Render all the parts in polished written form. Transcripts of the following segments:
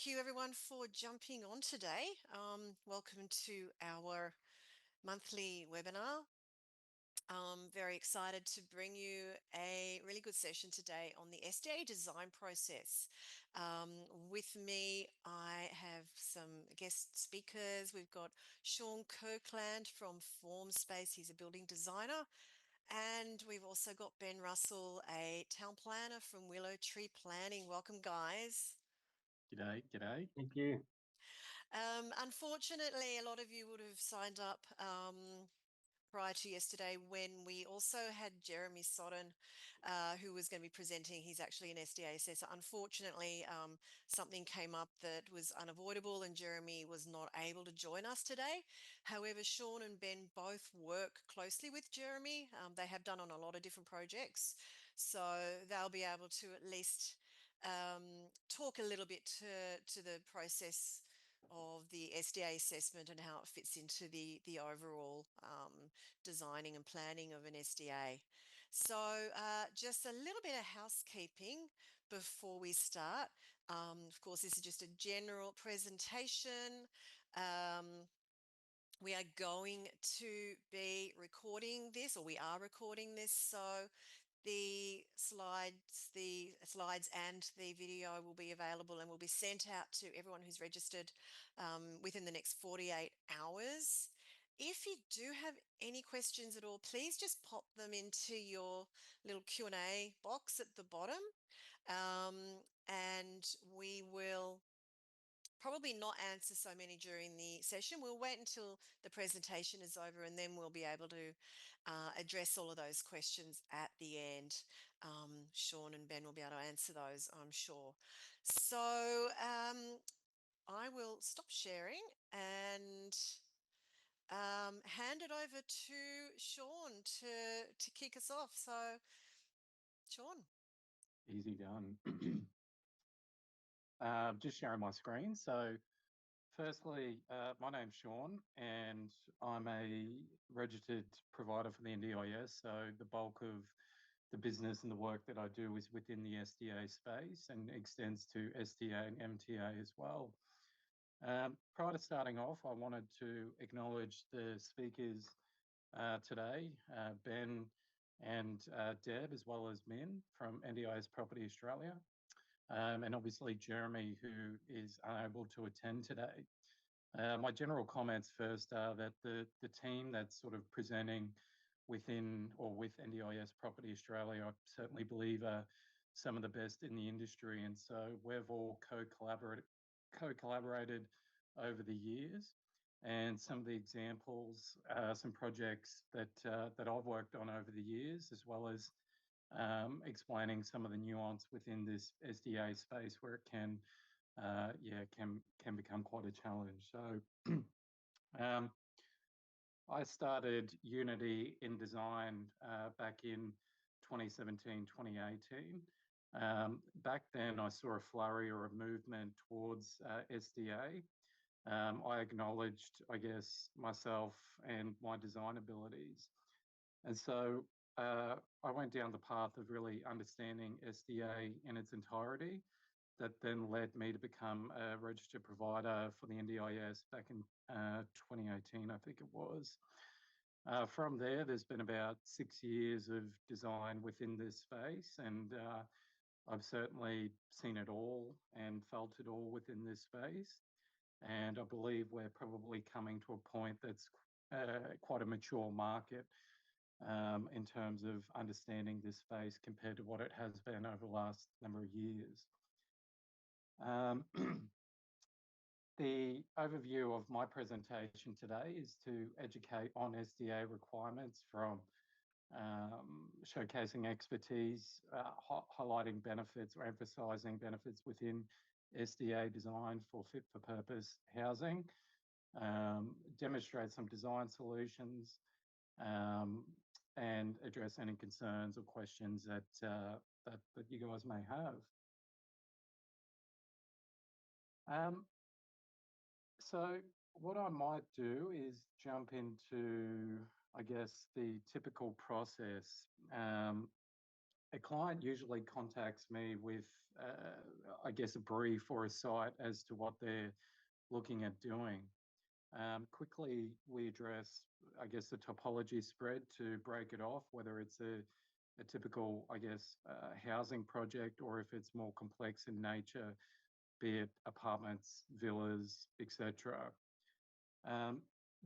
thank you everyone for jumping on today. Welcome to our monthly webinar. Very excited to bring you a really good session today on the SDA design process. With me, I have some guest speakers. We've got Sean Kirkland from Form Space. He's a building designer. And we've also got Ben Russell, a town planner from Willow Tree Planning. Welcome, guys. G'day, g'day. Thank you. Unfortunately, a lot of you would have signed up prior to yesterday when we also had Jeremy Sodden, who was going to be presenting. He's actually an SDA assessor. Unfortunately, something came up that was unavoidable and Jeremy was not able to join us today. However, Sean and Ben both work closely with Jeremy. They have done on a lot of different projects. So they'll be able to at least talk a little bit to the process of the SDA assessment and how it fits into the overall designing and planning of an SDA. So just a little bit of housekeeping before we start. Of course, this is just a general presentation. We are going to be recording this, or we are recording this, so the slides and the video will be available and will be sent out to everyone who's registered within the next 48 hours. If you do have any questions at all, please just pop them into your little Q&A box at the bottom, and we will probably not answer so many during the session. We'll wait until the presentation is over and then we'll be able to address all of those questions at the end. Sean and Ben will be able to answer those, I'm sure. So I will stop sharing and hand it over to Sean to kick us off. So, Sean. Easy done. Just sharing my screen. So firstly, my name's Sean and I'm a registered provider for the NDIS. So the bulk of the business and the work that I do is within the SDA space and extends to SDA and MTA as well. Prior to starting off, I wanted to acknowledge the speakers today, Ben and Deb, as well as Min from NDIS Property Australia. And obviously Jeremy, who is unable to attend today. My general comments first are that the team that's sort of presenting within or with NDIS Property Australia, I certainly believe are some of the best in the industry. And so we've all co-collaborated over the years. And some of the examples, some projects that I've worked on over the years, as well as explaining some of the nuance within this SDA space where it can become quite a challenge. So I started Unity in design back in 2017, 2018. Back then I saw a flurry or a movement towards SDA. I acknowledged, I guess, myself and my design abilities. And so I went down the path of really understanding SDA in its entirety. That then led me to become a registered provider for the NDIS back in 2018, I think it was. From there, there's been about 6 years of design within this space, and I've certainly seen it all and felt it all within this space. And I believe we're probably coming to a point that's quite a mature market in terms of understanding this space compared to what it has been over the last number of years. The overview of my presentation today is to educate on SDA requirements from showcasing expertise, highlighting benefits or emphasising benefits within SDA design for fit-for-purpose housing, demonstrate some design solutions, and address any concerns or questions that you guys may have. So what I might do is jump into, I guess, the typical process a client usually contacts me with, I guess, a brief or a site as to what they're looking at doing. Quickly, we address, I guess, the topology spread to break it off, whether it's a typical, I guess, housing project or if it's more complex in nature, be it apartments, villas, etc.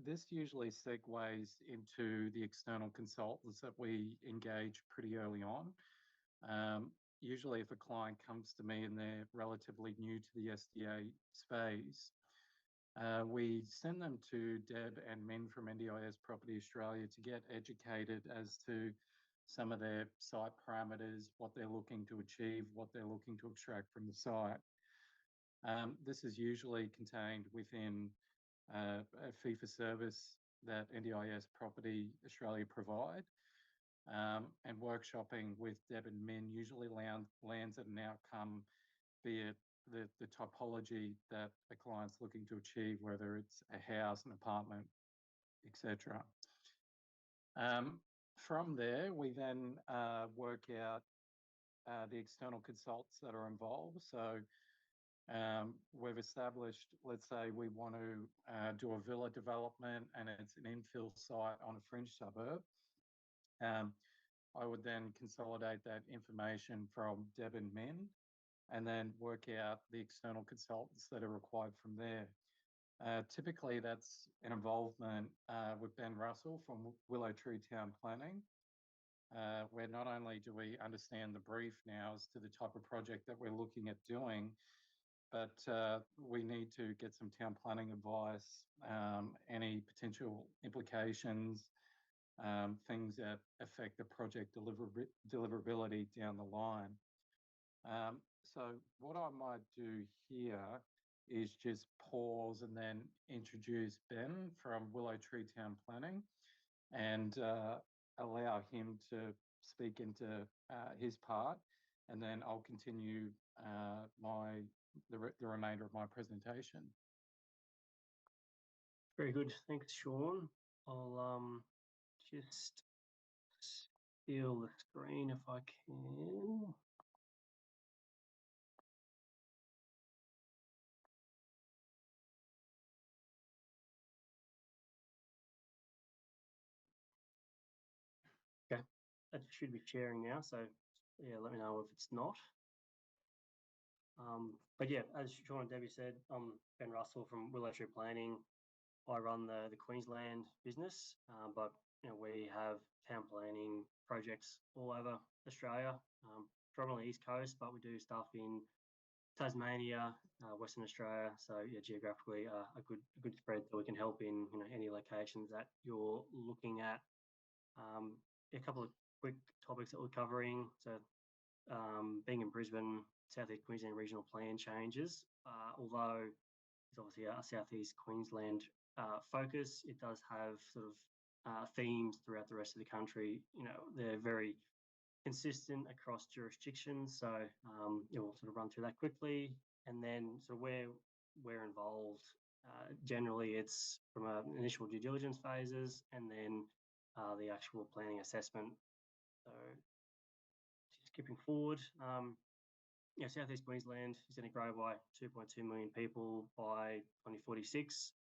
This usually segues into the external consultants that we engage pretty early on. Usually, if a client comes to me and they're relatively new to the SDA space, we send them to Deb and Min from NDIS Property Australia to get educated as to some of their site parameters, what they're looking to achieve, what they're looking to extract from the site. This is usually contained within a fee for service that NDIS Property Australia provide. And workshopping with Deb and Min usually lands at an outcome, be it the topology that a client's looking to achieve, whether it's a house, an apartment, etc. From there, we then work out the external consultants that are involved. So we've established, let's say we want to do a villa development and it's an infill site on a fringe suburb. I would then consolidate that information from Deb and Min and then work out the external consultants that are required from there. Typically, that's an involvement with Ben Russell from Willow Tree Town Planning, where not only do we understand the brief now as to the type of project that we're looking at doing, but we need to get some town planning advice, any potential implications, things that affect the project deliverability down the line. So what I might do here is just pause and then introduce Ben from Willow Tree Town Planning and allow him to speak into his part, and then I'll continue the remainder of my presentation. Very good, thanks, Sean. I'll just steal the screen if I can. Okay, that should be sharing now, so yeah, let me know if it's not. But yeah, as Sean and Debbie said, I'm Ben Russell from Willow Tree Planning. I run the Queensland business, but we have town planning projects all over Australia, predominantly East Coast, but we do stuff in Tasmania, Western Australia. So yeah, geographically a good spread, so we can help in any locations that you're looking at. A couple of quick topics that we're covering. So being in Brisbane, Southeast Queensland regional plan changes, although it's obviously a Southeast Queensland focus, it does have sort of themes throughout the rest of the country. They're very consistent across jurisdictions. So we'll sort of run through that quickly, and then sort of where we're involved. Generally, it's from initial due diligence phases, and then the actual planning assessment. So just skipping forward. Southeast Queensland is going to grow by 2.2 million people by 2046,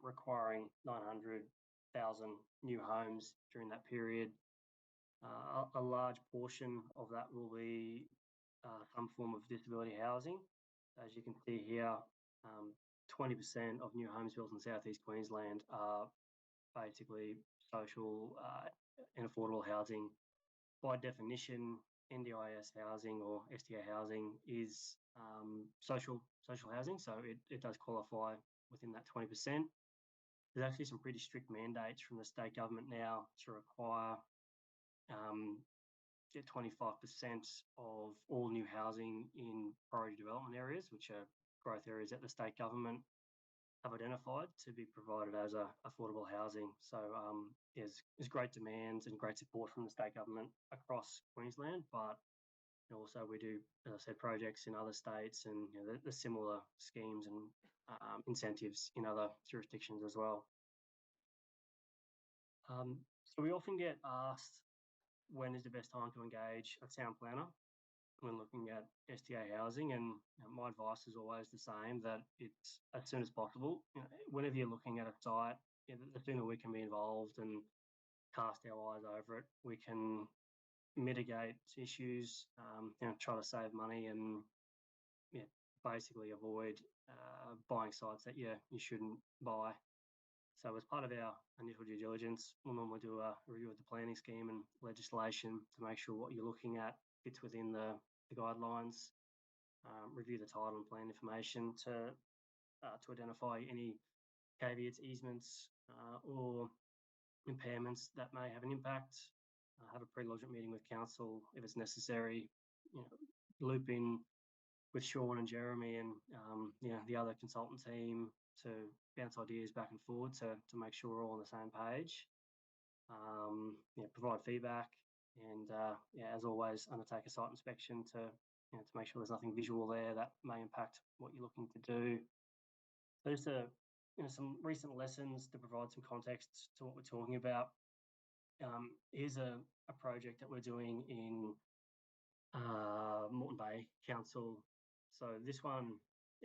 requiring 900,000 new homes during that period. A large portion of that will be some form of disability housing. As you can see here, 20% of new homes built in Southeast Queensland are basically social and affordable housing. By definition, NDIS housing or SDA housing is social housing, so it does qualify within that 20%. There's actually some pretty strict mandates from the state government now to require 25% of all new housing in priority development areas, which are growth areas that the state government have identified to be provided as affordable housing. So there's great demands and great support from the state government across Queensland, but also we do, as I said, projects in other states and the similar schemes and incentives in other jurisdictions as well. So we often get asked when is the best time to engage a town planner when looking at SDA housing, and my advice is always the same, that it's as soon as possible. Whenever you're looking at a site, the sooner we can be involved and cast our eyes over it, we can mitigate issues, try to save money and basically avoid buying sites that you shouldn't buy. So as part of our initial due diligence, we'll normally do a review of the planning scheme and legislation to make sure what you're looking at fits within the guidelines. Review the title and plan information to identify any caveats, easements, or impairments that may have an impact. Have a pre-lodgement meeting with council if it's necessary. Loop in with Sean and Jeremy and the other consultant team to bounce ideas back and forward to make sure we're all on the same page. Provide feedback, and as always, undertake a site inspection to make sure there's nothing visual there that may impact what you're looking to do. So just some recent lessons to provide some context to what we're talking about. Here's a project that we're doing in Moreton Bay Council. So this one,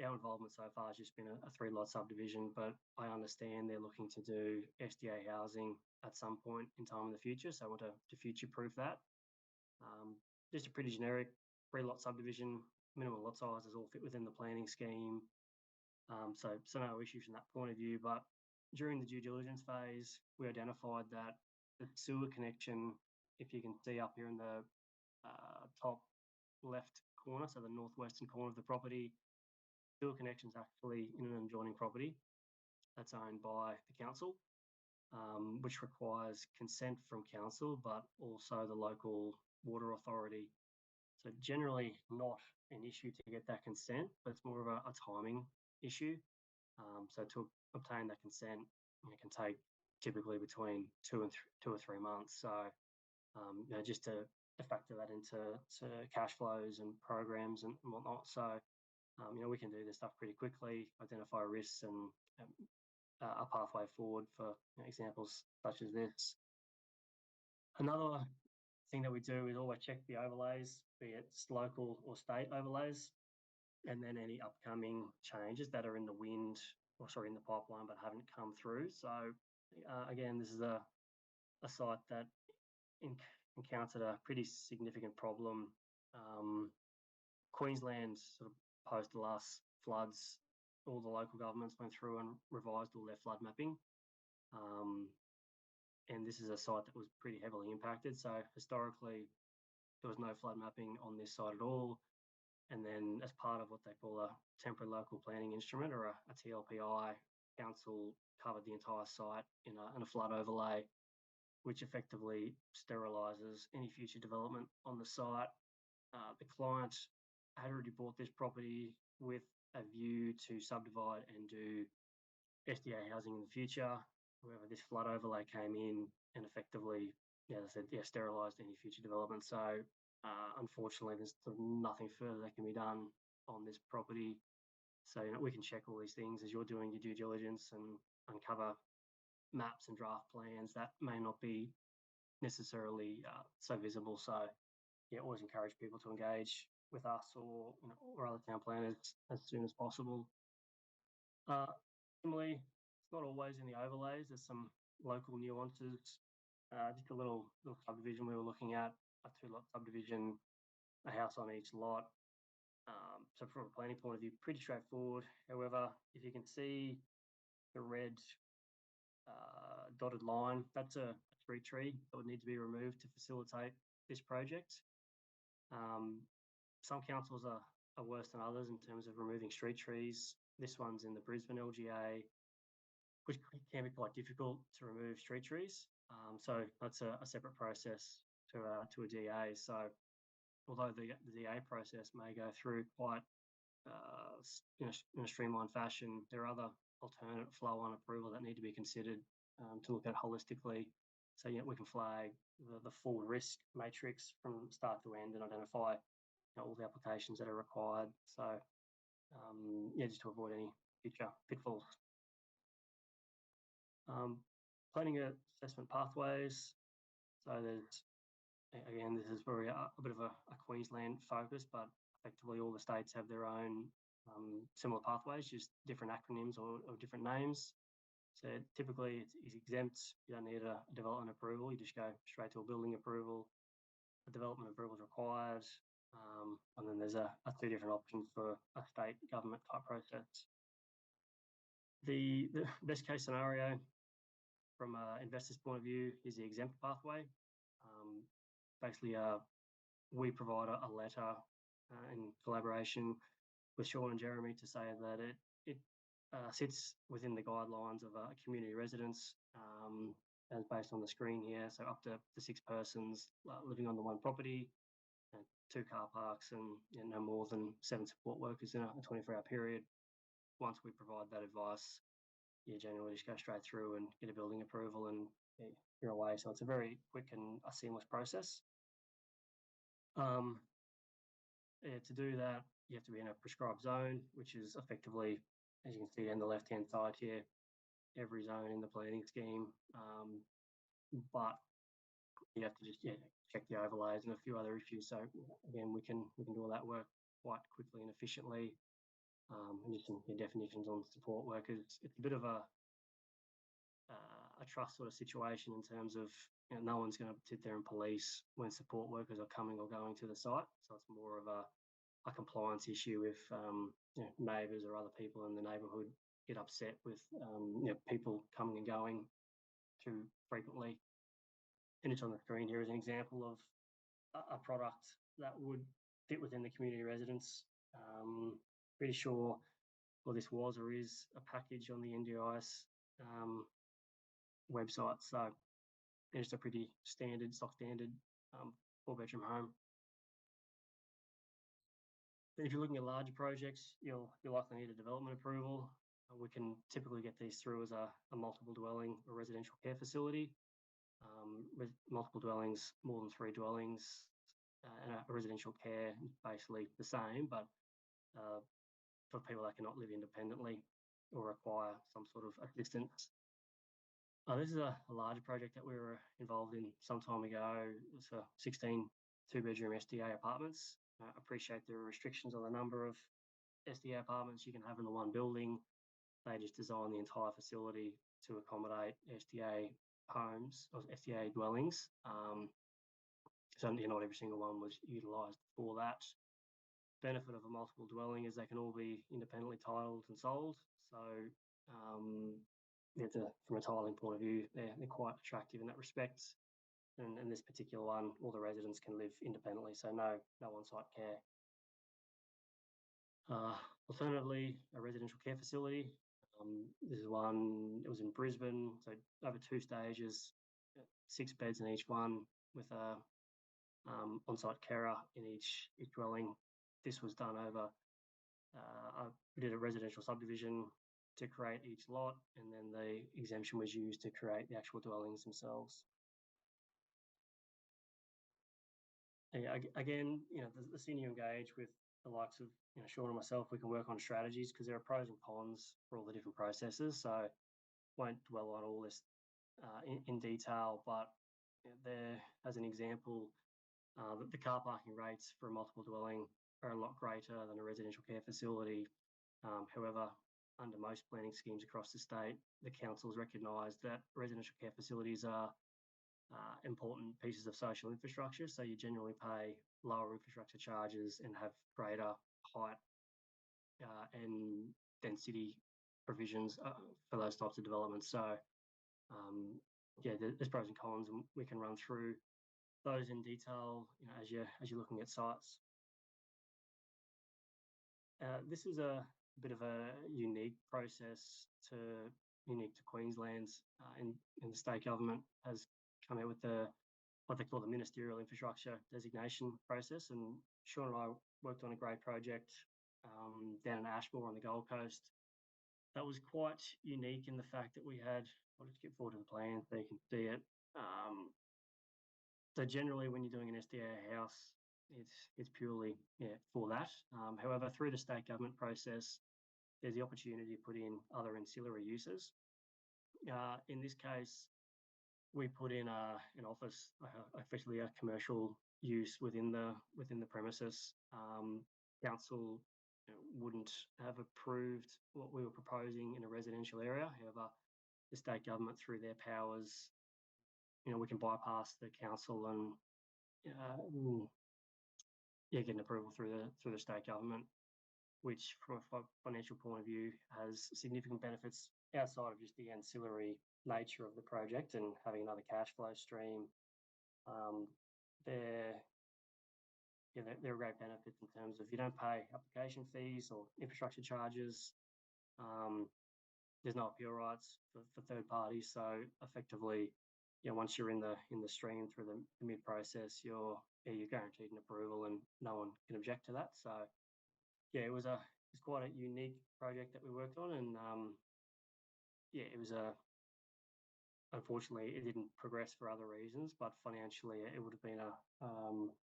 our involvement so far has just been a 3-lot subdivision, but I understand they're looking to do SDA housing at some point in time in the future. So I want to future-proof that. Just a pretty generic 3-lot subdivision, minimum lot sizes all fit within the planning scheme. So no issues from that point of view. But during the due diligence phase, we identified that the sewer connection, if you can see up here in the top left corner, so the northwestern corner of the property, sewer connection is actually in an adjoining property that's owned by the council, which requires consent from council, but also the local water authority. So generally not an issue to get that consent, but it's more of a timing issue. So to obtain that consent, it can take typically between 2 or 3 months. So just to factor that into cash flows and programs and whatnot. So we can do this stuff pretty quickly, identify risks and a pathway forward for examples such as this. Another thing that we do is always check the overlays, be it local or state overlays, and then any upcoming changes that are in the in the pipeline but haven't come through. So again, this is a site that encountered a pretty significant problem. Queensland, sort of post the last floods, all the local governments went through and revised all their flood mapping. And this is a site that was pretty heavily impacted. So historically, there was no flood mapping on this site at all. And then as part of what they call a temporary local planning instrument, or a TLPI, council covered the entire site in a flood overlay, which effectively sterilises any future development on the site. The client had already bought this property with a view to subdivide and do SDA housing in the future. However, this flood overlay came in and effectively, as I said, sterilised any future development. So unfortunately, there's nothing further that can be done on this property. So we can check all these things as you're doing your due diligence and uncover maps and draft plans that may not be necessarily so visible. So always encourage people to engage with us or other town planners as soon as possible. Similarly, it's not always in the overlays. There's some local nuances. Just a little subdivision we were looking at, a 2-lot subdivision, a house on each lot. So from a planning point of view, pretty straightforward. However, if you can see the red dotted line, that's a street tree that would need to be removed to facilitate this project. Some councils are worse than others in terms of removing street trees. This one's in the Brisbane LGA, which can be quite difficult to remove street trees. So that's a separate process to a DA. So although the DA process may go through quite in a streamlined fashion, there are other alternate flow on approval that need to be considered to look at holistically. So we can flag the full risk matrix from start to end and identify all the applications that are required. So just to avoid any future pitfalls. Planning assessment pathways. So there's again, this is very a bit of a Queensland focus, but effectively all the states have their own similar pathways, just different acronyms or different names. So typically it's exempt. You don't need a development approval. You just go straight to a building approval. A development approval is required. And then there's a few different options for a state government type process. The best case scenario from an investor's point of view is the exempt pathway. Basically, we provide a letter in collaboration with Sean and Jeremy to say that it sits within the guidelines of a community residence, as based on the screen here. So up to 6 persons living on the one property, 2 car parks, and no more than 7 support workers in a 24-hour period. Once we provide that advice, you generally just go straight through and get a building approval and you're away. So it's a very quick and a seamless process. To do that, you have to be in a prescribed zone, which is effectively, as you can see on the left-hand side here, every zone in the planning scheme. But you have to just check the overlays and a few other issues. So again, we can do all that work quite quickly and efficiently. And just some definitions on support workers. It's a bit of a trust sort of situation in terms of no one's going to sit there and police when support workers are coming or going to the site. So it's more of a compliance issue if neighbours or other people in the neighbourhood get upset with people coming and going too frequently. And it's on the screen here as an example of a product that would fit within the community residence. Pretty sure, well, this was or is a package on the NDIS website. So it's a pretty stock standard 4-bedroom home. If you're looking at larger projects, you'll likely need a development approval. We can typically get these through as a multiple dwelling or residential care facility. With multiple dwellings, more than 3 dwellings, and a residential care is basically the same, but for people that cannot live independently or require some sort of assistance. This is a larger project that we were involved in some time ago. It was for 16 2-bedroom SDA apartments. Appreciate there are restrictions on the number of SDA apartments you can have in the one building. They just designed the entire facility to accommodate SDA homes or SDA dwellings. So not every single one was utilised for that. Benefit of a multiple dwelling is they can all be independently titled and sold. So from a titling point of view, they're quite attractive in that respect. And this particular one, all the residents can live independently, so no on-site care. Alternatively, a residential care facility. This is one, it was in Brisbane, so over 2 stages, 6 beds in each one with a on-site carer in each dwelling. This was done over, we did a residential subdivision to create each lot, and then the exemption was used to create the actual dwellings themselves. Again, the senior engage with the likes of Sean and myself, we can work on strategies because there are pros and cons for all the different processes. So won't dwell on all this in detail, but there, as an example, the car parking rates for a multiple dwelling are a lot greater than a residential care facility. However, under most planning schemes across the state, the councils recognise that residential care facilities are important pieces of social infrastructure, so you generally pay lower infrastructure charges and have greater height and density provisions for those types of developments. So there's pros and cons, and we can run through those in detail as you're looking at sites. This is a bit of a unique process unique to Queensland's in the state government has come out with what they call the ministerial infrastructure designation process. And Sean and I worked on a great project down in Ashmore on the Gold Coast. That was quite unique in the fact that we had, I'll just get forward to the plan so you can see it. So generally when you're doing an SDA house, it's purely for that. However, through the state government process, there's the opportunity to put in other ancillary uses. In this case, we put in an office, effectively a commercial use within the premises. Council wouldn't have approved what we were proposing in a residential area. However, the state government, through their powers, we can bypass the council and get an approval through the state government, which from a financial point of view has significant benefits outside of just the ancillary nature of the project and having another cash flow stream. They're a great benefit in terms of you don't pay application fees or infrastructure charges. There's no appeal rights for third parties. So effectively, once you're in the stream through the mid process, you're guaranteed an approval and no one can object to that. So it was quite a unique project that we worked on, and it was unfortunately it didn't progress for other reasons, but financially it would have been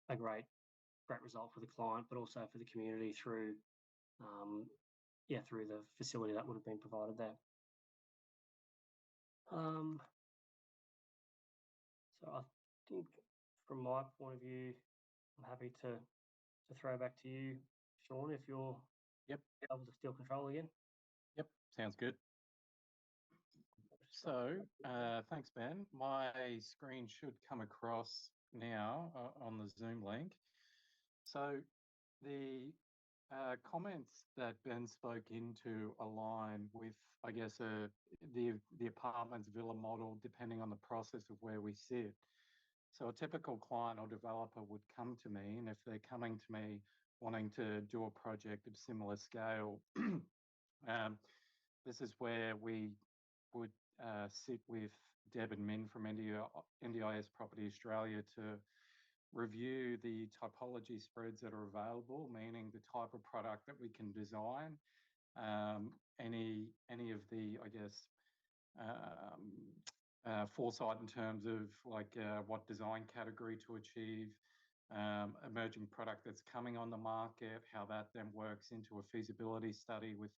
a great result for the client, but also for the community through through the facility that would have been provided there. So I think from my point of view, I'm happy to throw back to you, Sean, if you're able to steal control again. Yep, sounds good. So thanks, Ben. My screen should come across now on the Zoom link. So the comments that Ben spoke into align with, I guess, the apartments villa model, depending on the process of where we sit. So a typical client or developer would come to me, and if they're coming to me wanting to do a project of similar scale, this is where we would sit with Deb and Min from NDIS Property Australia to review the typology spreads that are available, meaning the type of product that we can design, any of the, I guess, foresight in terms of like what design category to achieve, emerging product that's coming on the market, how that then works into a feasibility study with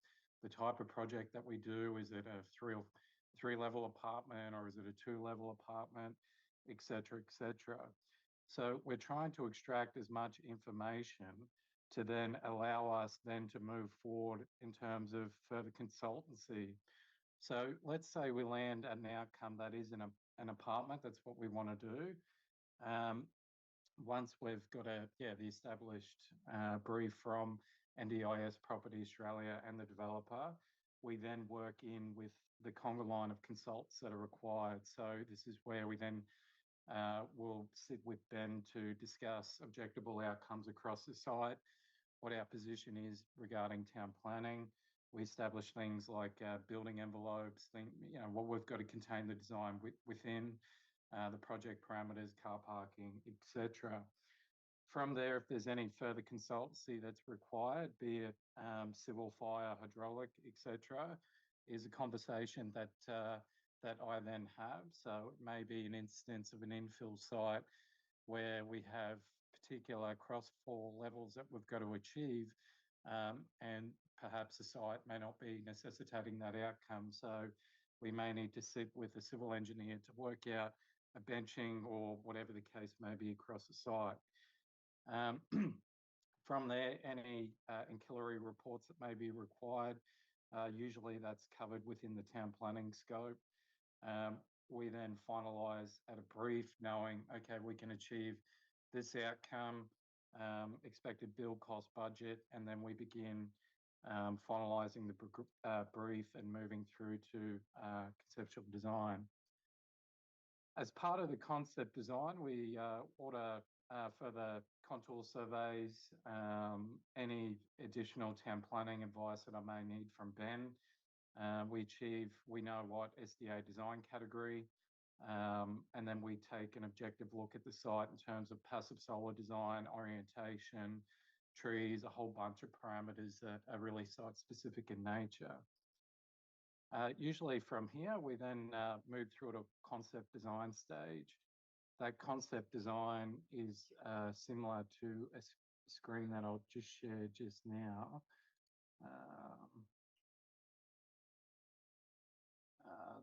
the type of project that we do. Is it a three-level apartment or is it a two-level apartment, et cetera, et cetera. So we're trying to extract as much information to then allow us then to move forward in terms of further consultancy. So let's say we land at an outcome that is an apartment. That's what we want to do. Once we've got the established brief from NDIS Property Australia and the developer, we then work in with the conga line of consults that are required. So this is where we then will sit with Ben to discuss objectable outcomes across the site, what our position is regarding town planning. We establish things like building envelopes, what we've got to contain the design within, the project parameters, car parking, etc. From there, if there's any further consultancy that's required, be it civil, fire, hydraulic, etc., is a conversation that I then have. So it may be an instance of an infill site where we have particular across 4 levels that we've got to achieve, and perhaps the site may not be necessitating that outcome. So we may need to sit with a civil engineer to work out a benching or whatever the case may be across the site. From there, any ancillary reports that may be required, usually that's covered within the town planning scope. We then finalise at a brief knowing, okay, we can achieve this outcome, expected build cost budget, and then we begin finalising the brief and moving through to conceptual design. As part of the concept design, we order further contour surveys, any additional town planning advice that I may need from Ben. We know what SDA design category, and then we take an objective look at the site in terms of passive solar design, orientation, trees, a whole bunch of parameters that are really site-specific in nature. Usually from here, we then move through to concept design stage. That concept design is similar to a screen that I'll just share just now.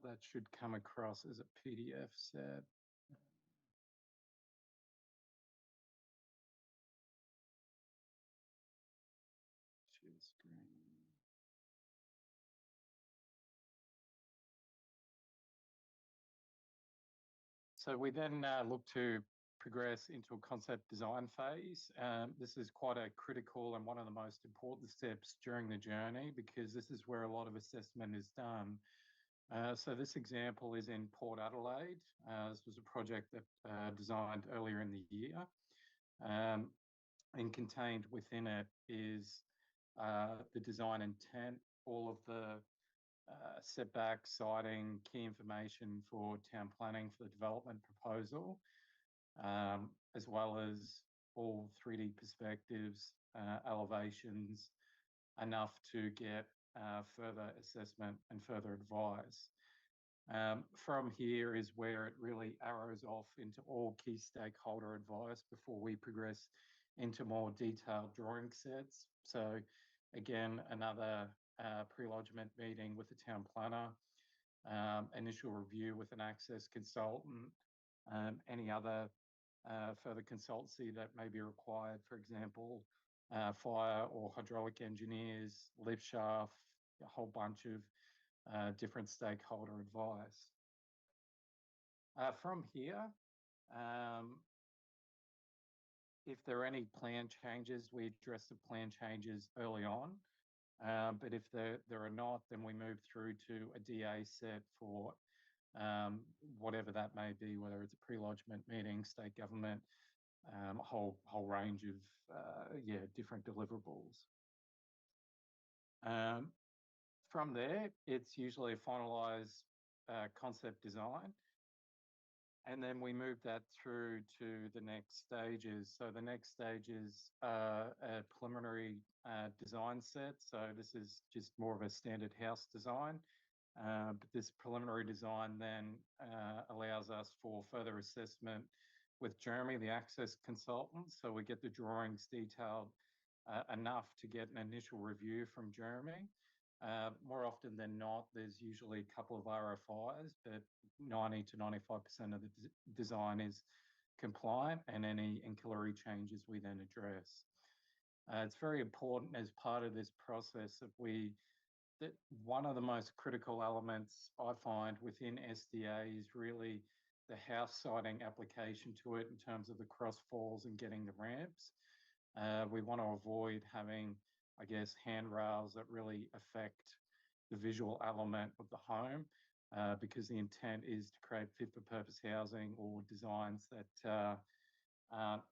that should come across as a PDF set. Share screen. So we then look to progress into a concept design phase. This is quite a critical and one of the most important steps during the journey, because this is where a lot of assessment is done. So this example is in Port Adelaide. This was a project that designed earlier in the year. And contained within it is the design intent, all of the setback, siting, key information for town planning for the development proposal, as well as all 3D perspectives, elevations, enough to get further assessment and further advice. From here is where it really arrows off into all key stakeholder advice before we progress into more detailed drawing sets. So again, another pre-lodgement meeting with the town planner, initial review with an access consultant, any other further consultancy that may be required, for example, fire or hydraulic engineers, lift shaft, a whole bunch of different stakeholder advice. From here, if there are any plan changes, we address the plan changes early on. But if there are not, then we move through to a DA set for whatever that may be, whether it's a pre-lodgement meeting, state government, a whole range of different deliverables. From there, it's usually a finalised concept design. And then we move that through to the next stages. So the next stage is a preliminary design set. So this is just more of a standard house design. But this preliminary design then allows us for further assessment with Jeremy, the access consultant. So we get the drawings detailed enough to get an initial review from Jeremy. More often than not, there's usually a couple of RFIs, but 90 to 95% of the design is compliant, and any ancillary changes we then address. It's very important as part of this process that one of the most critical elements I find within SDA is really the house siting application to it in terms of the crossfalls and getting the ramps. We want to avoid having, I guess, handrails that really affect the visual element of the home, because the intent is to create fit-for-purpose housing or designs that aren't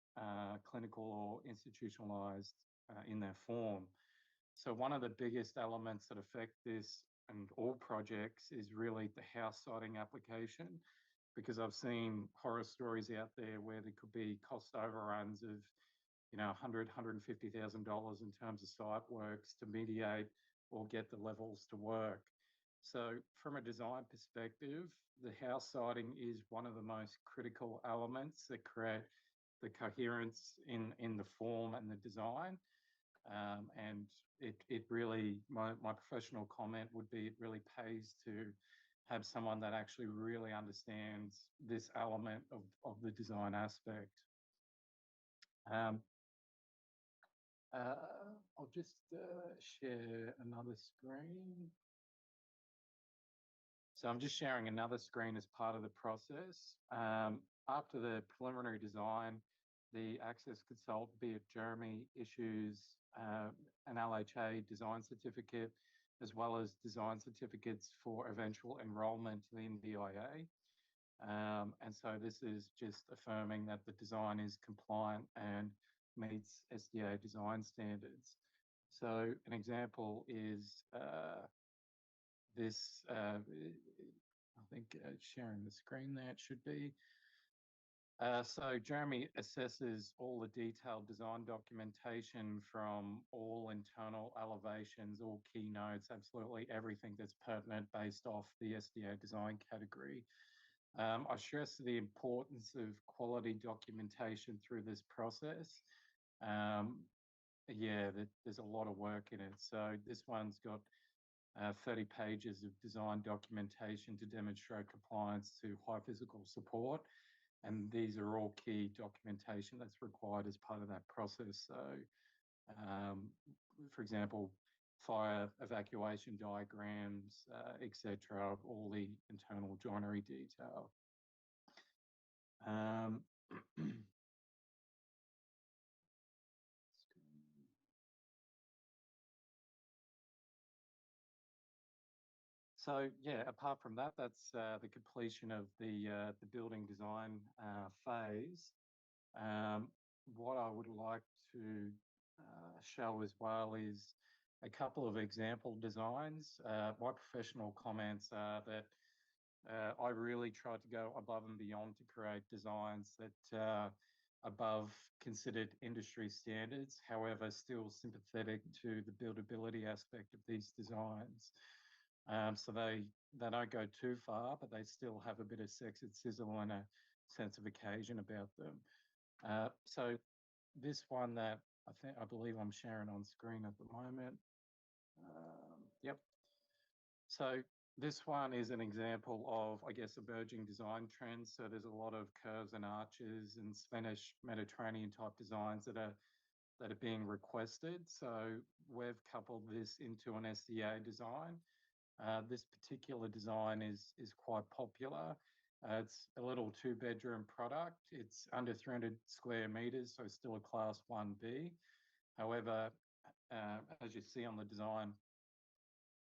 clinical or institutionalized in their form. So one of the biggest elements that affect this and all projects is really the house siting application, because I've seen horror stories out there where there could be cost overruns of $100,000, $150,000 in terms of site works to mediate or get the levels to work. So from a design perspective, the house siting is one of the most critical elements that create the coherence in the form and the design. And it really, my professional comment would be, it really pays to have someone that actually really understands this element of the design aspect. I'll just share another screen. So I'm just sharing another screen as part of the process. After the preliminary design, the access consultant, be it Jeremy, issues an LHA design certificate, as well as design certificates for eventual enrolment to the NDIA. And so this is just affirming that the design is compliant and meets SDA design standards. So an example is this, I think sharing the screen there, it should be. So Jeremy assesses all the detailed design documentation from all internal elevations, all keynotes, absolutely everything that's pertinent based off the SDA design category. I stress the importance of quality documentation through this process. There's a lot of work in it. So this one's got 30 pages of design documentation to demonstrate compliance to high physical support. And these are all key documentation that's required as part of that process. So, for example, fire evacuation diagrams, etc., all the internal joinery detail. So yeah, apart from that, that's the completion of the building design phase. What I would like to show as well is a couple of example designs. My professional comments are that I really tried to go above and beyond to create designs that above considered industry standards, however, still sympathetic to the buildability aspect of these designs. So they don't go too far, but they still have a bit of sex and sizzle and a sense of occasion about them. So this one that I believe I'm sharing on screen at the moment. Yep. So this one is an example of, I guess, emerging design trends. So there's a lot of curves and arches and Spanish Mediterranean type designs that are being requested. So we've coupled this into an SDA design. This particular design is quite popular. It's a little 2-bedroom product. It's under 300 square meters, so still a class 1B. However, as you see on the design,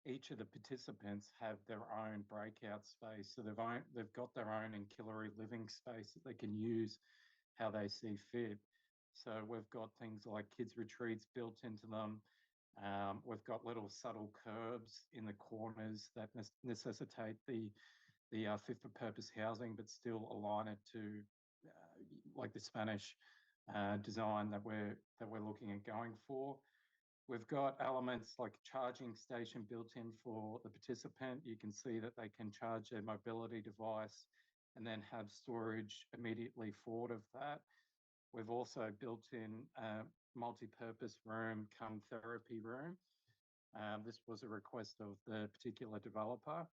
each of the participants have their own breakout space. So they've got their own ancillary living space that they can use how they see fit. So we've got things like kids retreats built into them. We've got little subtle curbs in the corners that necessitate the fit for purpose housing, but still align it to like the Spanish design that we're looking at going for. We've got elements like a charging station built in for the participant. You can see that they can charge their mobility device and then have storage immediately forward of that. We've also built in a multi-purpose room come therapy room. This was a request of the particular developer.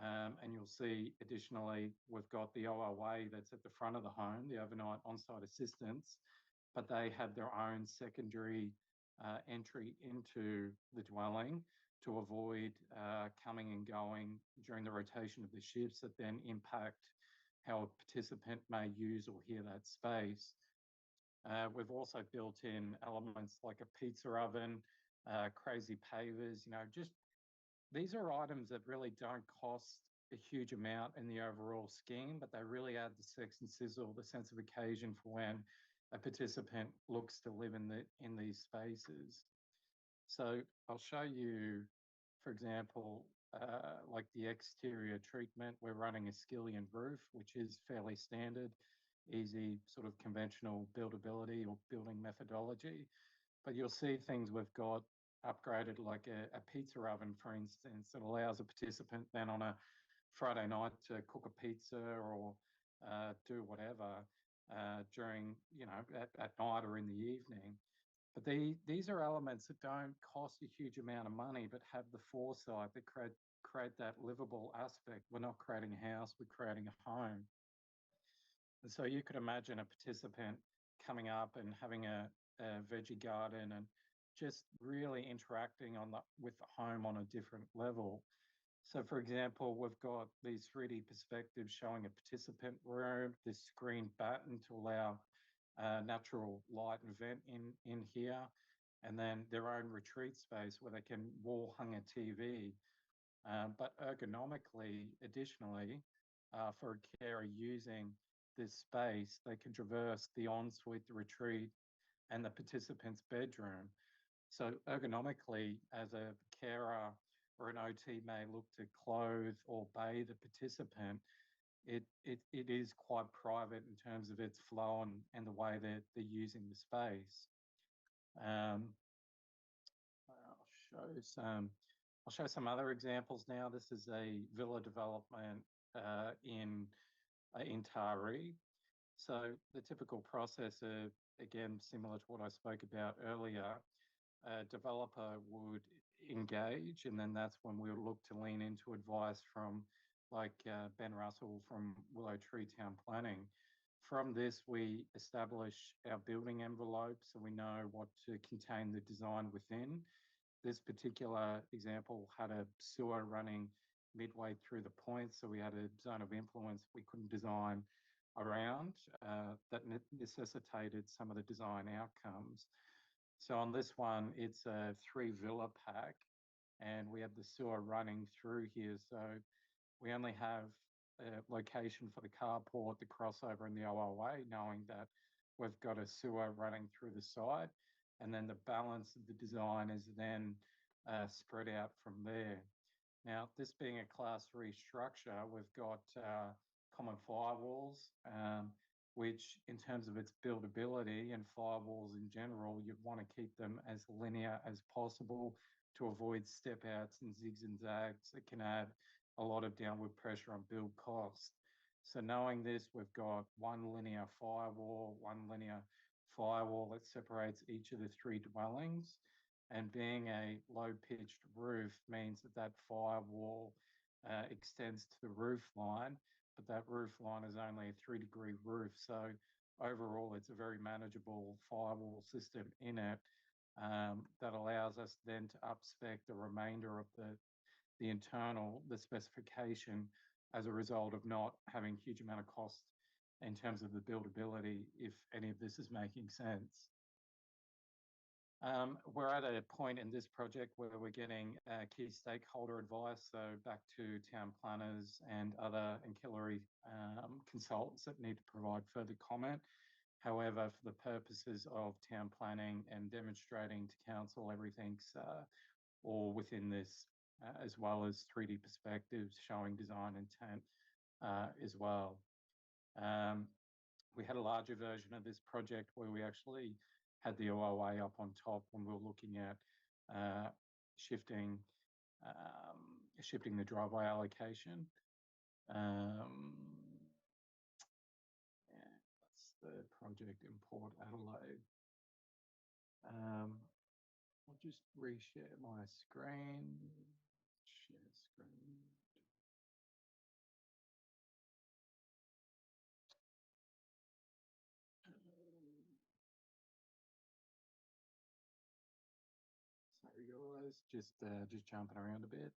And you'll see additionally, we've got the OOA that's at the front of the home, the overnight on-site assistance, but they have their own secondary entry into the dwelling to avoid coming and going during the rotation of the shifts that then impact how a participant may use or hear that space. We've also built in elements like a pizza oven, crazy pavers, just these are items that really don't cost a huge amount in the overall scheme, but they really add the sex and sizzle, the sense of occasion for when a participant looks to live in these spaces. So I'll show you, for example, like the exterior treatment. We're running a skillion roof, which is fairly standard, easy sort of conventional buildability or building methodology. But you'll see things we've got upgraded like a pizza oven, for instance, that allows a participant then on a Friday night to cook a pizza or do whatever during, at night or in the evening. But these are elements that don't cost a huge amount of money, but have the foresight that create that livable aspect. We're not creating a house, we're creating a home. And so you could imagine a participant coming up and having a veggie garden and just really interacting with the home on a different level. So for example, we've got these 3D perspectives showing a participant room, this screen batten to allow natural light and vent in here, and then their own retreat space where they can wall hang a TV. But ergonomically, additionally, for a carer using this space, they can traverse the ensuite, the retreat, and the participant's bedroom. So ergonomically, as a carer or an OT may look to clothe or bathe the participant, it is quite private in terms of its flow and the way that they're using the space. I'll show some other examples now. This is a villa development in Taree. So the typical process, again, similar to what I spoke about earlier, a developer would engage, and then that's when we'll look to lean into advice from like Ben Russell from Willow Tree Town Planning. From this, we establish our building envelope so we know what to contain the design within. This particular example had a sewer running midway through the point, so we had a zone of influence we couldn't design around that necessitated some of the design outcomes. So on this one, it's a 3 villa pack, and we have the sewer running through here. So we only have a location for the carport, the crossover, and the OOA, knowing that we've got a sewer running through the site, and then the balance of the design is then spread out from there. Now, this being a Class 3 structure, we've got common firewalls, which in terms of its buildability and firewalls in general, you'd want to keep them as linear as possible to avoid step outs and zigs and zags that can add a lot of downward pressure on build cost. So knowing this, we've got one linear firewall that separates each of the 3 dwellings. And being a low-pitched roof means that that firewall extends to the roof line, but that roof line is only a 3-degree roof. So overall, it's a very manageable firewall system in it that allows us then to upspec the remainder of the specification as a result of not having a huge amount of cost in terms of the buildability, if any of this is making sense. We're at a point in this project where we're getting key stakeholder advice, so back to town planners and other ancillary consultants that need to provide further comment. However, for the purposes of town planning and demonstrating to council, everything's all within this, as well as 3D perspectives showing design intent as well. We had a larger version of this project where we actually had the OOA up on top when we were looking at shifting the driveway allocation. Yeah, that's the project in Port Adelaide. I'll just reshare my screen. Share screen. Sorry guys, just jumping around a bit.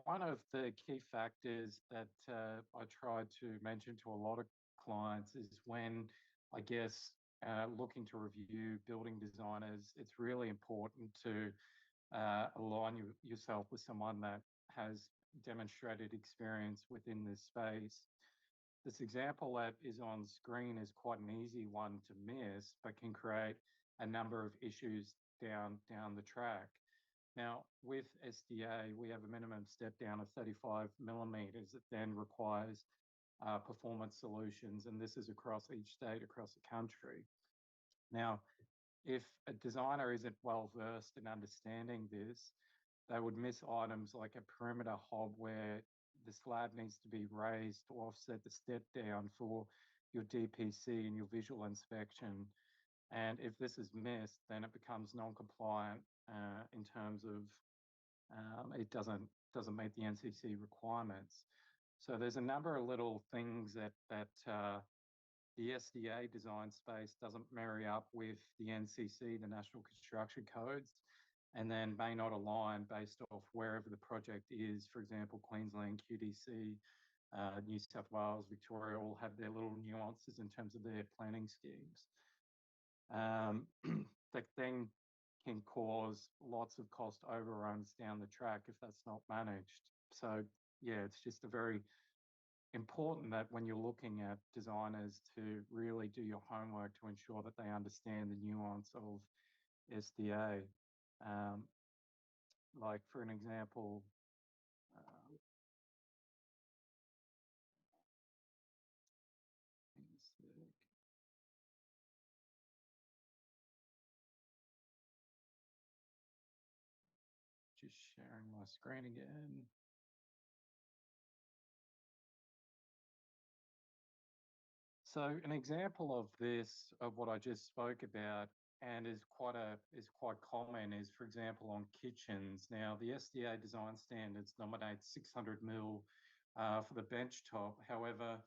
One of the key factors that I try to mention to a lot of clients is when, I guess, looking to review building designers, it's really important to align yourself with someone that has demonstrated experience within this space. This example that is on screen is quite an easy one to miss, but can create a number of issues down the track. Now, with SDA, we have a minimum step down of 35 millimeters that then requires performance solutions, and this is across each state across the country. Now, if a designer isn't well versed in understanding this, they would miss items like a perimeter hob where the slab needs to be raised to offset the step down for your DPC and your visual inspection. And if this is missed, then it becomes non-compliant in terms of it doesn't meet the NCC requirements. So there's a number of little things that the SDA design space doesn't marry up with the NCC, the National Construction Codes, and then may not align based off wherever the project is. For example, Queensland, QDC, New South Wales, Victoria all have their little nuances in terms of their planning schemes. That then can cause lots of cost overruns down the track if that's not managed. So yeah, it's just a very important that when you're looking at designers to really do your homework to ensure that they understand the nuance of SDA. Like for an example, just sharing my screen again. So an example of this, of what I just spoke about, and is quite common is, for example, on kitchens. Now, the SDA design standards nominate 600 mil for the bench top. However,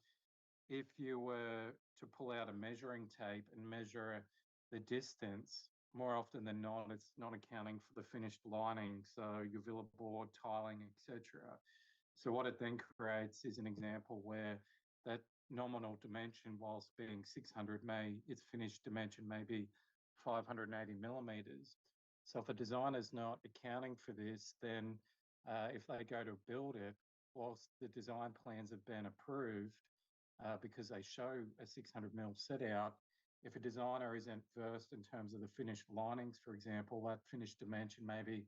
if you were to pull out a measuring tape and measure the distance, more often than not, it's not accounting for the finished lining, so your villa board, tiling, etc. So what it then creates is an example where that nominal dimension, whilst being 600, its finished dimension may be 580 millimeters. So if a designer is not accounting for this, then if they go to build it, whilst the design plans have been approved, because they show a 600 mil set out, if a designer isn't versed in terms of the finished linings, for example, that finished dimension may be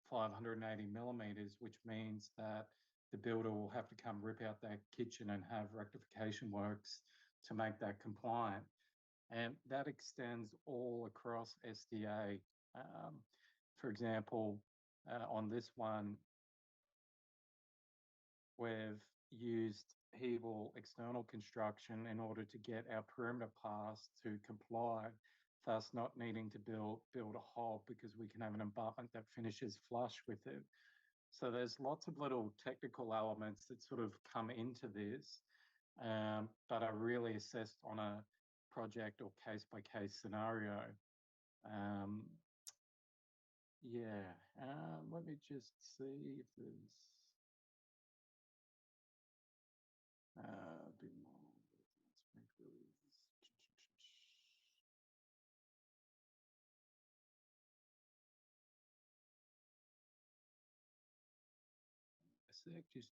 580 millimeters, which means that the builder will have to come rip out that kitchen and have rectification works to make that compliant. And that extends all across SDA. For example, on this one, we've used Hebel external construction in order to get our perimeter pass to comply, thus not needing to build a hob because we can have an abutment that finishes flush with it. So there's lots of little technical elements that sort of come into this, but are really assessed on a project or case-by-case scenario. Let me just see if there's a bit more. Just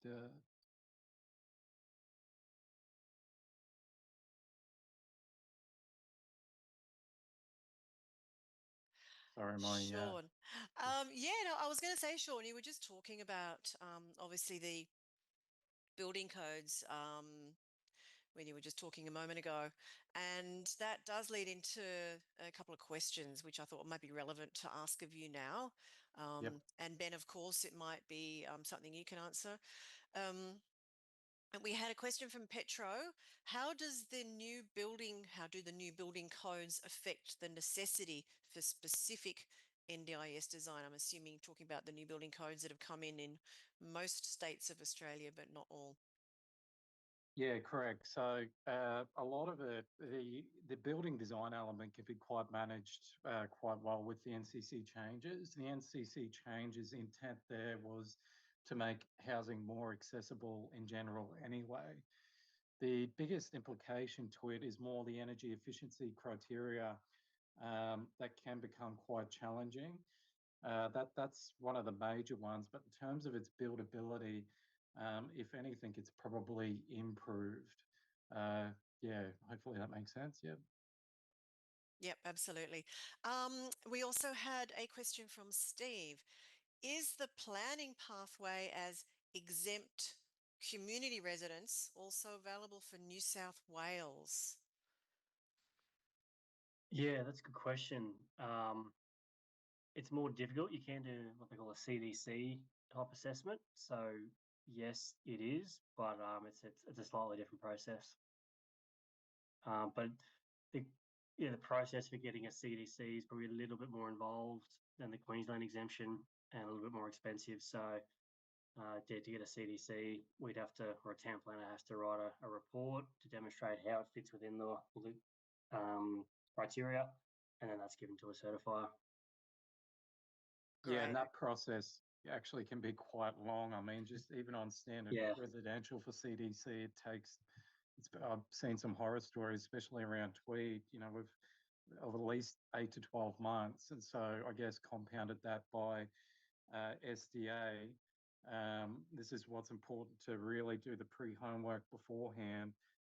sorry, Sean. No, I was going to say, Sean, you were just talking about obviously the building codes when you were just talking a moment ago. And that does lead into a couple of questions, which I thought might be relevant to ask of you now. Yep. And Ben, of course, it might be something you can answer. And we had a question from Petro. How do the new building codes affect the necessity for specific NDIS design? I'm assuming talking about the new building codes that have come in most states of Australia, but not all. Yeah, correct. So a lot of it, the building design element can be quite managed quite well with the NCC changes. The NCC changes intent there was to make housing more accessible in general anyway. The biggest implication to it is more the energy efficiency criteria that can become quite challenging. That's one of the major ones, but in terms of its buildability, if anything, it's probably improved. Hopefully that makes sense. Yeah. Yep, absolutely. We also had a question from Steve. Is the planning pathway as exempt community residents also available for New South Wales? Yeah, that's a good question. It's more difficult. You can do what they call a CDC type assessment. So yes, it is, but it's a slightly different process. But the process for getting a CDC is probably a little bit more involved than the Queensland exemption and a little bit more expensive. So to get a CDC, or a town planner has to write a report to demonstrate how it fits within the criteria, and then that's given to a certifier. Yeah, and that process actually can be quite long. I mean, just even on standard residential for CDC, I've seen some horror stories, especially around Tweed, of at least 8 to 12 months. And so I guess compounded that by SDA, this is what's important to really do the pre-homework beforehand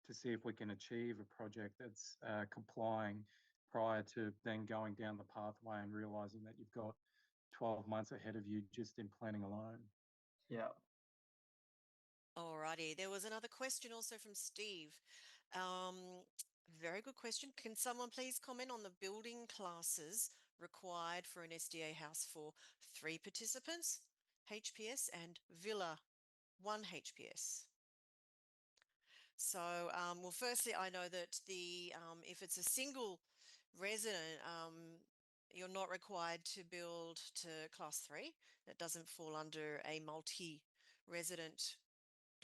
to see if we can achieve a project that's complying prior to then going down the pathway and realizing that you've got 12 months ahead of you just in planning alone. Yeah. Alrighty. There was another question also from Steve. Very good question. Can someone please comment on the building classes required for an SDA house for 3 participants, HPS, and villa 1 HPS? So, well, firstly, I know that if it's a single resident, you're not required to build to class 3. That doesn't fall under a multi-resident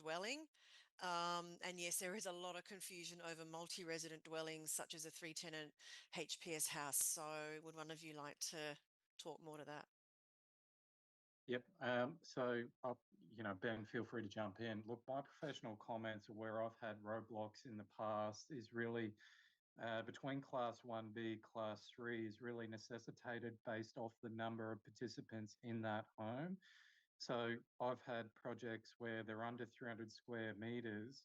dwelling. And yes, there is a lot of confusion over multi-resident dwellings, such as a 3-tenant HPS house. So would one of you like to talk more to that? Yep. So, Ben, feel free to jump in. Look, my professional comments where I've had roadblocks in the past is really between Class 1B, Class 3 is really necessitated based off the number of participants in that home. So I've had projects where they're under 300 square meters,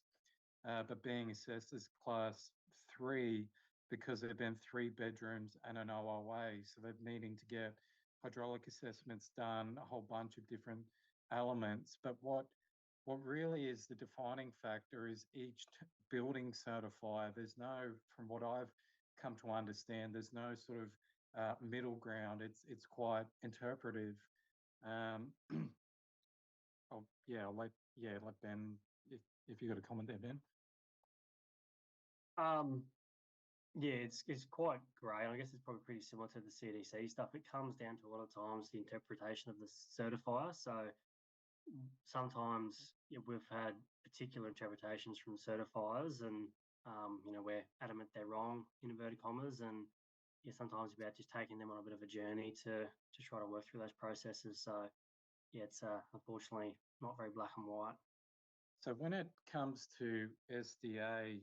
but being assessed as Class 3 because they've been 3 bedrooms and an OOA. So they're needing to get hydraulic assessments done, a whole bunch of different elements. But what really is the defining factor is each building certifier. There's no, from what I've come to understand, there's no sort of middle ground. It's quite interpretive. I'll let Ben, if you got a comment there, Ben. Yeah, it's quite grey. I guess it's probably pretty similar to the CDC stuff. It comes down to a lot of times the interpretation of the certifier. So sometimes we've had particular interpretations from certifiers, and we're adamant they're wrong, in inverted commas, and sometimes it's about just taking them on a bit of a journey to try to work through those processes. So yeah, it's unfortunately not very black and white. So when it comes to SDA,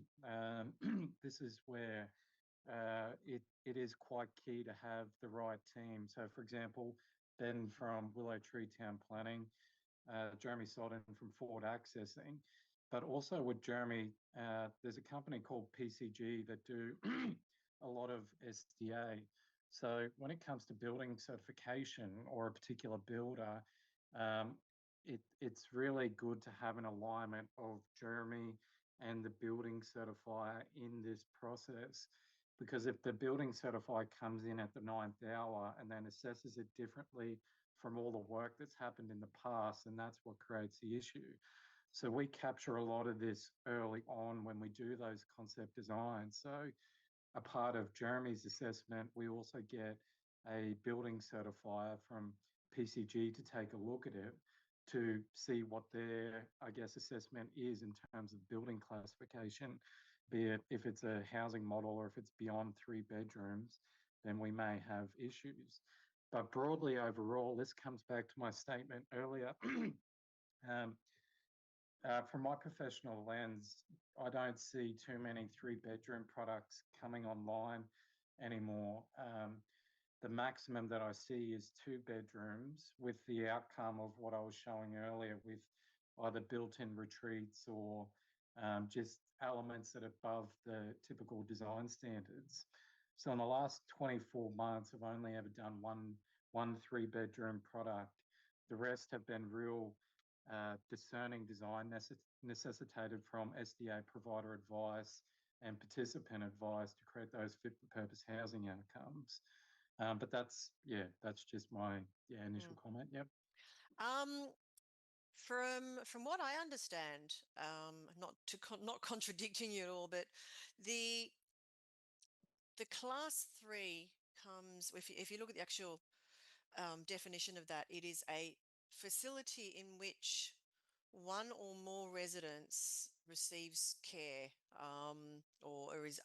this is where it is quite key to have the right team. So, for example, Ben from Willow Tree Town Planning, Jeremy Sodden from Forward Accessing, but also with Jeremy, there's a company called PCG that do a lot of SDA. So when it comes to building certification or a particular builder, it's really good to have an alignment of Jeremy and the building certifier in this process. Because if the building certifier comes in at the 9th hour and then assesses it differently from all the work that's happened in the past, and that's what creates the issue. So we capture a lot of this early on when we do those concept designs. So a part of Jeremy's assessment, we also get a building certifier from PCG to take a look at it to see what their, I guess, assessment is in terms of building classification, be it if it's a housing model or if it's beyond 3 bedrooms, then we may have issues. But broadly overall, this comes back to my statement earlier. From my professional lens, I don't see too many 3-bedroom products coming online anymore. The maximum that I see is 2 bedrooms, with the outcome of what I was showing earlier with either built-in retreats or just elements that are above the typical design standards. So in the last 24 months, I've only ever done one 3-bedroom product. The rest have been real discerning design necessitated from SDA provider advice and participant advice to create those fit-for-purpose housing outcomes. But that's just my initial comment. Yep. From what I understand, not contradicting you at all, but the class 3 comes, if you look at the actual definition of that, it is a facility in which one or more residents receives care or is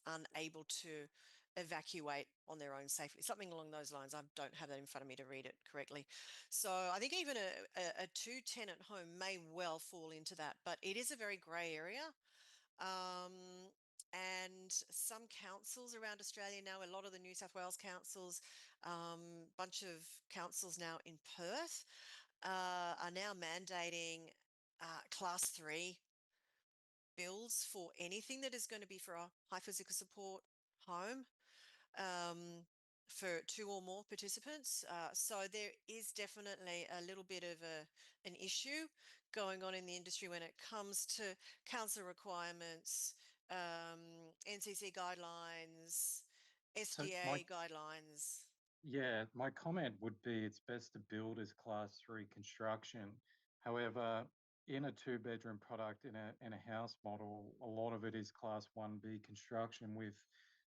unable to evacuate on their own safely, something along those lines. I don't have that in front of me to read it correctly. So I think even a 2-tenant home may well fall into that, but it is a very grey area. And some councils around Australia now, a lot of the New South Wales councils, bunch of councils now in Perth are now mandating class 3 builds for anything that is going to be for a high physical support home for 2 or more participants. So there is definitely a little bit of an issue going on in the industry when it comes to council requirements, NCC guidelines, SDA guidelines. Yeah, my comment would be it's best to build as class 3 construction. However, in a 2-bedroom product in a house model, a lot of it is class 1B construction with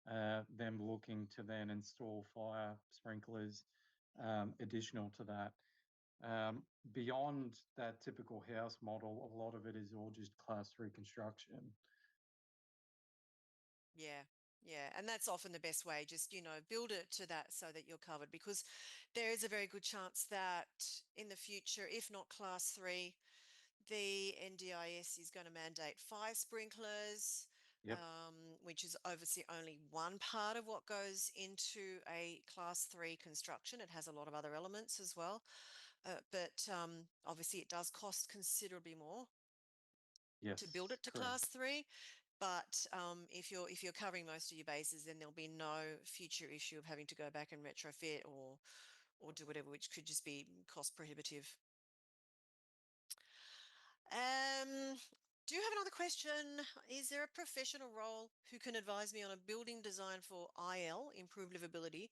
them looking to then install fire sprinklers additional to that. Beyond that typical house model, a lot of it is all just class 3 construction. Yeah. Yeah, and that's often the best way. Just, build it to that so that you're covered, because there is a very good chance that in the future, if not class 3, the NDIS is going to mandate fire sprinklers, Yep. which is obviously only one part of what goes into a class 3 construction. It has a lot of other elements as well. But obviously it does cost considerably more Yes, to build it to correct. class 3. But if you're covering most of your bases, then there'll be no future issue of having to go back and retrofit or do whatever, which could just be cost prohibitive. Do you have another question? Is there a professional role who can advise me on a building design for IL, improved livability,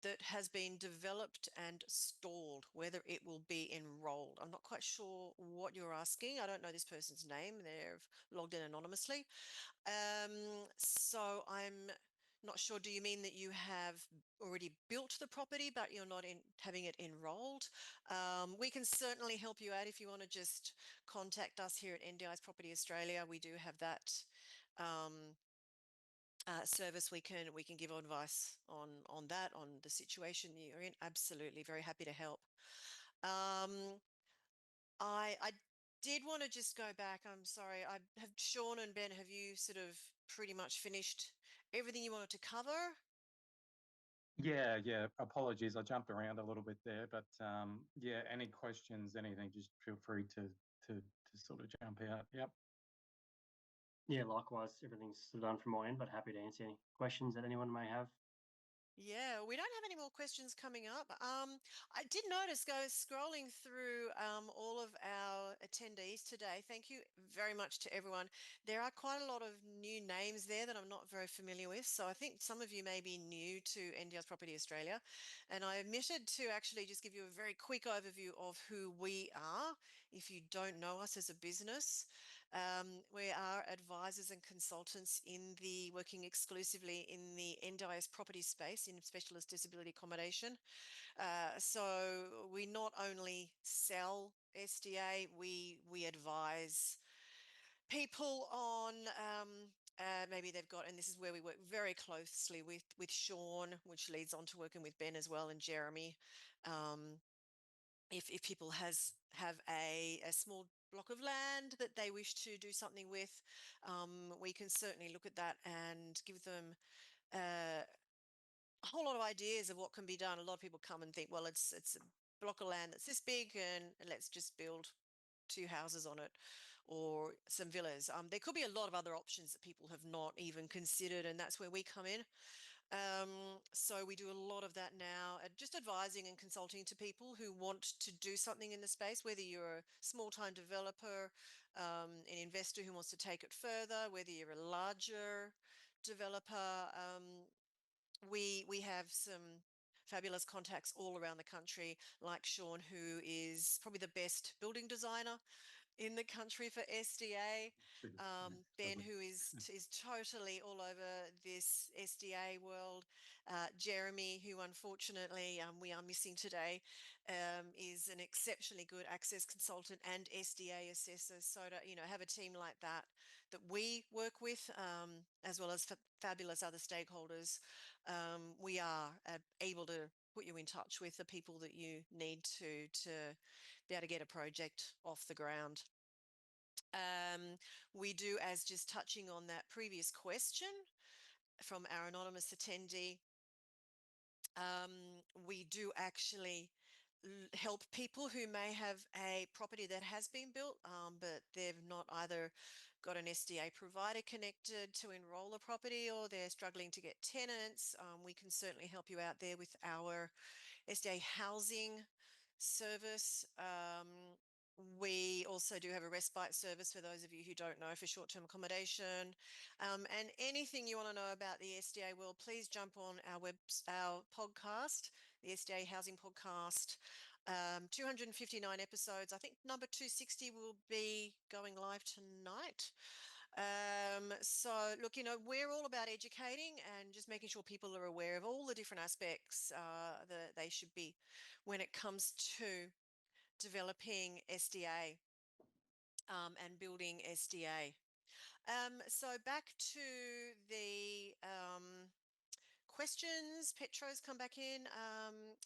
that has been developed and stalled, whether it will be enrolled? I'm not quite sure what you're asking. I don't know this person's name. They've logged in anonymously. So I'm not sure. Do you mean that you have already built the property, but you're not having it enrolled? We can certainly help you out if you want to just contact us here at NDIS Property Australia. We do have that service. We can give advice on that, on the situation you're in. Absolutely, very happy to help. I did want to just go back. I'm sorry. Sean and Ben, have you sort of pretty much finished everything you wanted to cover? Yeah. Apologies, I jumped around a little bit there, but yeah, any questions, anything, just feel free to sort of jump out. Yep. Yeah, likewise, everything's done from my end, but happy to answer any questions that anyone may have. Yeah, we don't have any more questions coming up. I did notice, scrolling through all of our attendees today. Thank you very much to everyone. There are quite a lot of new names there that I'm not very familiar with. So I think some of you may be new to NDIS Property Australia. And I omitted to actually just give you a very quick overview of who we are if you don't know us as a business. We are advisors and consultants working exclusively in the NDIS property space in specialist disability accommodation. So we not only sell SDA, we advise people on maybe they've got, and this is where we work very closely with Sean, which leads on to working with Ben as well, and Jeremy. If people have a small block of land that they wish to do something with, we can certainly look at that and give them a whole lot of ideas of what can be done. A lot of people come and think, well, it's a block of land that's this big, and let's just build 2 houses on it or some villas. There could be a lot of other options that people have not even considered, and that's where we come in. So we do a lot of that now, just advising and consulting to people who want to do something in the space, whether you're a small-time developer, an investor who wants to take it further, whether you're a larger developer. We have some fabulous contacts all around the country, like Sean, who is probably the best building designer in the country for SDA. Ben, who is totally all over this SDA world. Jeremy, who unfortunately we are missing today, is an exceptionally good access consultant and SDA assessor. So to have a team like that we work with, as well as fabulous other stakeholders, we are able to put you in touch with the people that you need to be able to get a project off the ground. We do, as just touching on that previous question from our anonymous attendee, we do actually help people who may have a property that has been built, but they've not either got an SDA provider connected to enroll the property, or they're struggling to get tenants. We can certainly help you out there with our SDA housing service. We also do have a respite service for those of you who don't know, for short-term accommodation. And anything you want to know about the SDA world, please jump on our podcast, the SDA Housing Podcast. 259 episodes. I think number 260 will be going live tonight. So look, we're all about educating and just making sure people are aware of all the different aspects that they should be when it comes to developing SDA and building SDA. So back to the questions. Petro's come back in.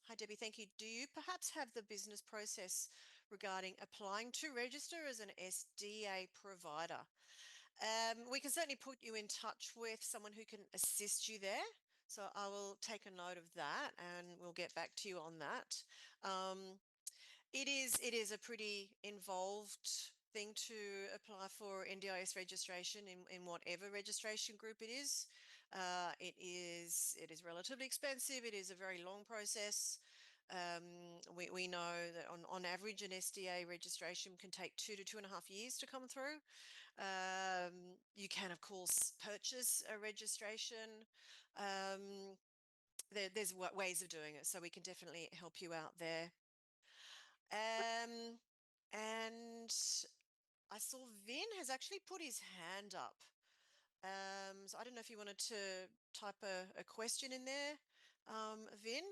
Hi, Debbie. Thank you. Do you perhaps have the business process regarding applying to register as an SDA provider? We can certainly put you in touch with someone who can assist you there. So I will take a note of that and we'll get back to you on that. It is a pretty involved thing to apply for NDIS registration in whatever registration group it is. It is relatively expensive. It is a very long process. We know that on average an SDA registration can take 2 to 2.5 years to come through. You can, of course, purchase a registration. There's ways of doing it, so we can definitely help you out there. And I saw Vin has actually put his hand up. So I don't know if you wanted to type a question in there, Vin.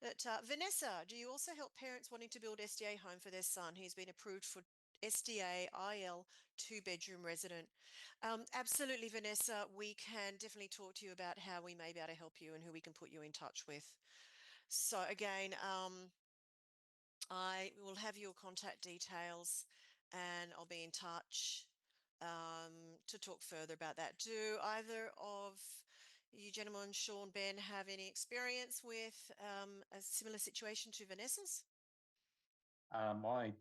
But Vanessa, do you also help parents wanting to build SDA home for their son? He's been approved for SDA IL 2-bedroom resident. Absolutely, Vanessa. We can definitely talk to you about how we may be able to help you and who we can put you in touch with. So again, I will have your contact details and I'll be in touch to talk further about that. Do either of you gentlemen, Sean, Ben, have any experience with a similar situation to Vanessa's? My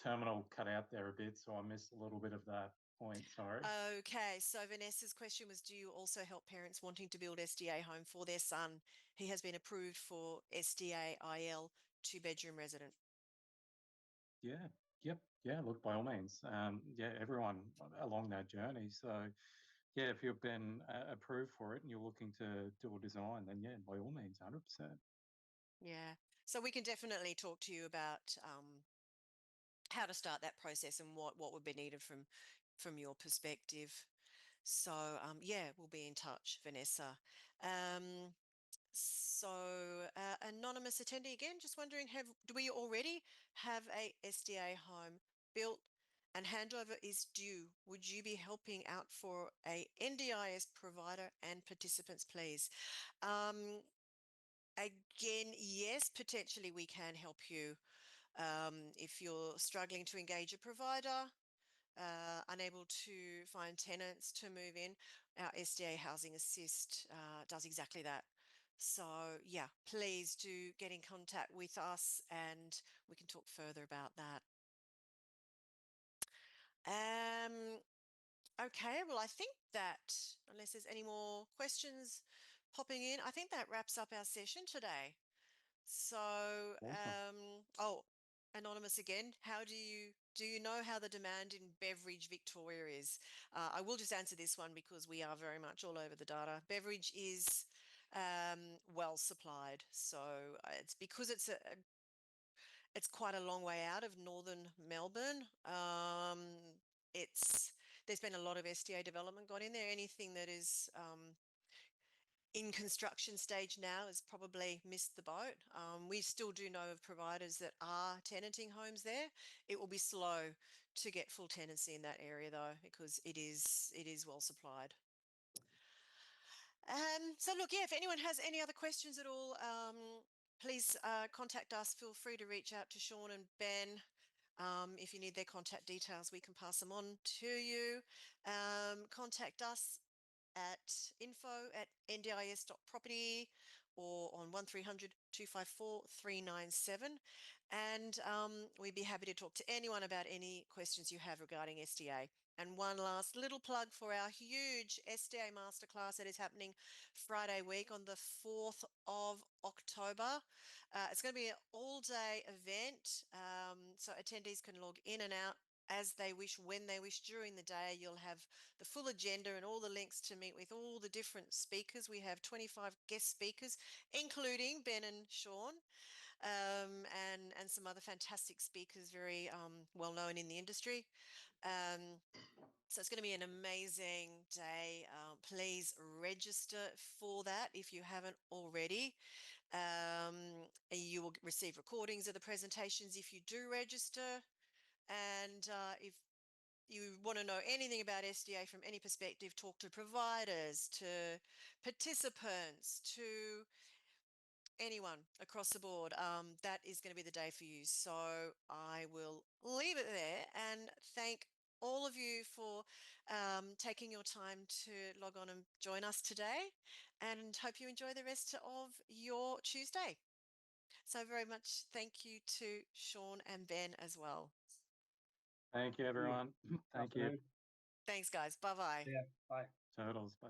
terminal cut out there a bit, so I missed a little bit of that point. Sorry. Okay, so Vanessa's question was, do you also help parents wanting to build SDA home for their son? He has been approved for SDA IL 2-bedroom resident. Yeah. Yep. Yeah. Look, by all means. Yeah, everyone along that journey. So, yeah, if you've been approved for it and you're looking to do a design, then yeah, by all means, 100%. Yeah. So we can definitely talk to you about how to start that process and what would be needed from your perspective. So yeah, we'll be in touch, Vanessa. So anonymous attendee again, just wondering, do we already have a SDA home built and handover is due? Would you be helping out for a NDIS provider and participants, please? Again, yes, potentially we can help you. If you're struggling to engage a provider, unable to find tenants to move in, our SDA Housing Assist does exactly that. So yeah, please do get in contact with us and we can talk further about that. Okay, well, I think that unless there's any more questions popping in, I think that wraps up our session today. So, Awesome. oh, anonymous again, do you know how the demand in Beveridge, Victoria is? I will just answer this one because we are very much all over the data. Beveridge is well supplied. So it's because it's quite a long way out of northern Melbourne. There's been a lot of SDA development got in there. Anything that is in construction stage now has probably missed the boat. We still do know of providers that are tenanting homes there. It will be slow to get full tenancy in that area though, because it is well supplied. So look, yeah, if anyone has any other questions at all, please contact us. Feel free to reach out to Sean and Ben. If you need their contact details, we can pass them on to you. Contact us at info@ndis.property or on 1300 254 397. And we'd be happy to talk to anyone about any questions you have regarding SDA. And one last little plug for our huge SDA masterclass that is happening Friday week on the 4th of October. It's going to be an all-day event, so attendees can log in and out as they wish, when they wish during the day. You'll have the full agenda and all the links to meet with all the different speakers. We have 25 guest speakers, including Ben and Sean, and some other fantastic speakers, very well known in the industry. So it's going to be an amazing day. Please register for that if you haven't already. You will receive recordings of the presentations if you do register. And if you want to know anything about SDA from any perspective, talk to providers, to participants, to anyone across the board. That is going to be the day for you. So I will leave it there and thank all of you for taking your time to log on and join us today, and hope you enjoy the rest of your Tuesday. So very much thank you to Sean and Ben as well. Thank you, everyone. Thank you. Afternoon. Thanks, guys. Bye-bye. Yeah, bye. Turtles. Bye.